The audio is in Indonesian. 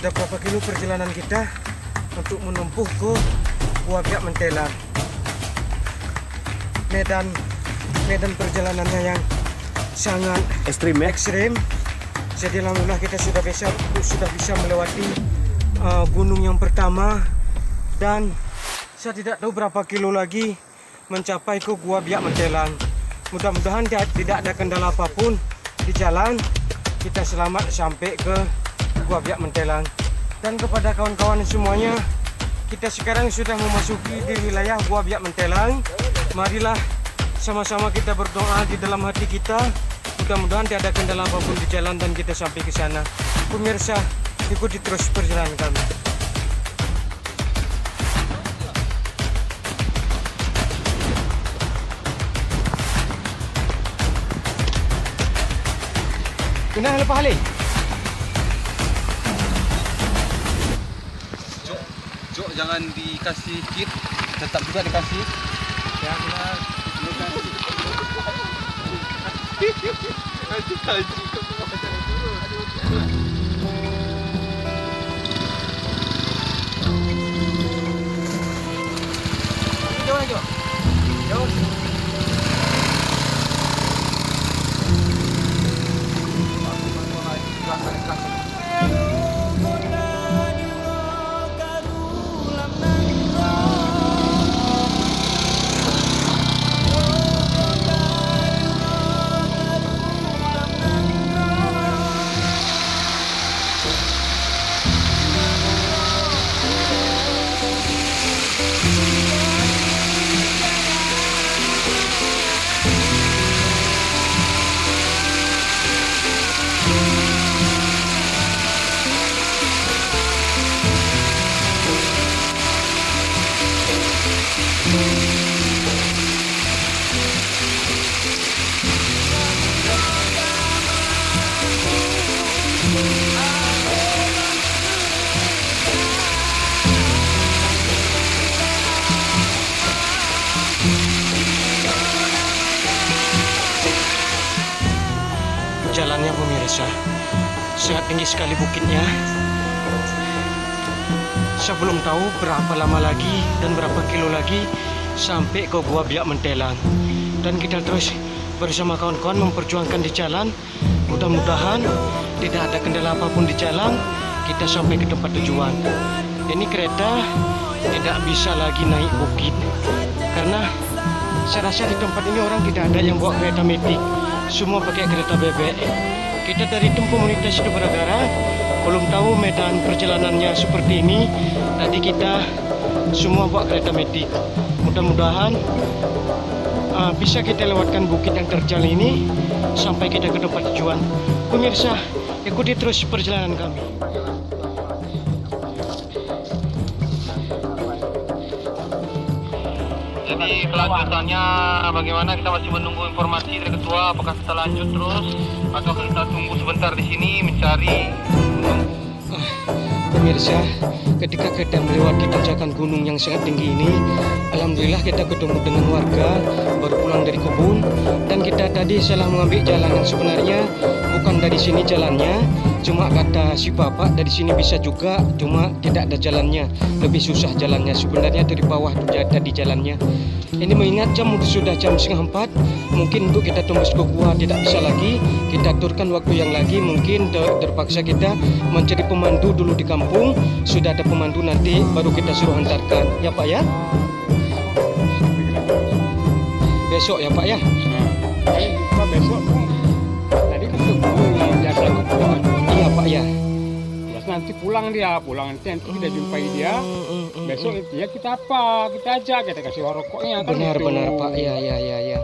Sudah berapa kilo perjalanan kita untuk menempuh ke Gua Biak Mentelang. Medan perjalanannya yang sangat Ekstrim ya? ekstrim. Jadi alhamdulillah kita sudah bisa melewati gunung yang pertama, dan saya tidak tahu berapa kilo lagi mencapai ke Gua Biak Mentelang. Mudah-mudahan tidak ada kendala apapun di jalan, kita selamat sampai ke Gua Biak Mentelang. Dan kepada kawan-kawan semuanya, kita sekarang sudah memasuki di wilayah Gua Biak Mentelang. Marilah sama-sama kita berdoa di dalam hati kita. Mudah-mudahan tidak ada kendala apapun di jalan dan kita sampai ke sana. Pemirsa, ikuti terus perjalanan kami. Kena lepas halih. Jok jangan dikasih kit, tetap juga dikasih. Jangan. Jalannya pemirsa, sangat tinggi sekali bukitnya. Saya belum tahu berapa lama lagi dan berapa kilo lagi sampai ke Gua Biak Mentelang. Dan kita terus bersama kawan-kawan memperjuangkan di jalan. Mudah-mudahan tidak ada kendala apapun di jalan, kita sampai ke tempat tujuan. Ini kereta tidak bisa lagi naik bukit, karena saya rasa di tempat ini orang tidak ada yang bawa kereta metik. Semua pakai kereta bebek. Kita dari tim komunitas Hidup Beragara belum tahu medan perjalanannya seperti ini. Tadi kita semua bawa kereta metik. Mudah-mudahan bisa kita lewatkan bukit yang terjal ini sampai kita ke tempat tujuan. Pemirsa, ikuti terus perjalanan kami. Jadi kelanjutannya bagaimana, kita masih menunggu informasi dari ketua, apakah kita lanjut terus atau kita tunggu sebentar di sini mencari. Pemirsa, ketika kita melewati tanjakan gunung yang sangat tinggi ini, alhamdulillah kita ketemu dengan warga baru pulang dari kebun, dan kita tadi salah mengambil jalan yang sebenarnya bukan dari sini jalannya. Cuma kata si bapak dari sini bisa juga, cuma tidak ada jalannya, lebih susah jalannya. Sebenarnya dari bawah itu tadi jalannya. Ini mengingat sudah jam 3:30, mungkin untuk kita tembus ke gua tidak bisa lagi. Kita aturkan waktu yang lagi, mungkin terpaksa kita mencari pemandu dulu di kampung. Sudah ada pemandu, nanti baru kita suruh antarkan. Ya Pak ya? Besok ya Pak ya? Besok. Tadi kan biasa kepulangan. Iya Pak ya. Terus nanti pulang nanti kita jumpai dia. Besok intinya kita ajak, kita kasih rokoknya kan. Benar gitu. Pak. Ya.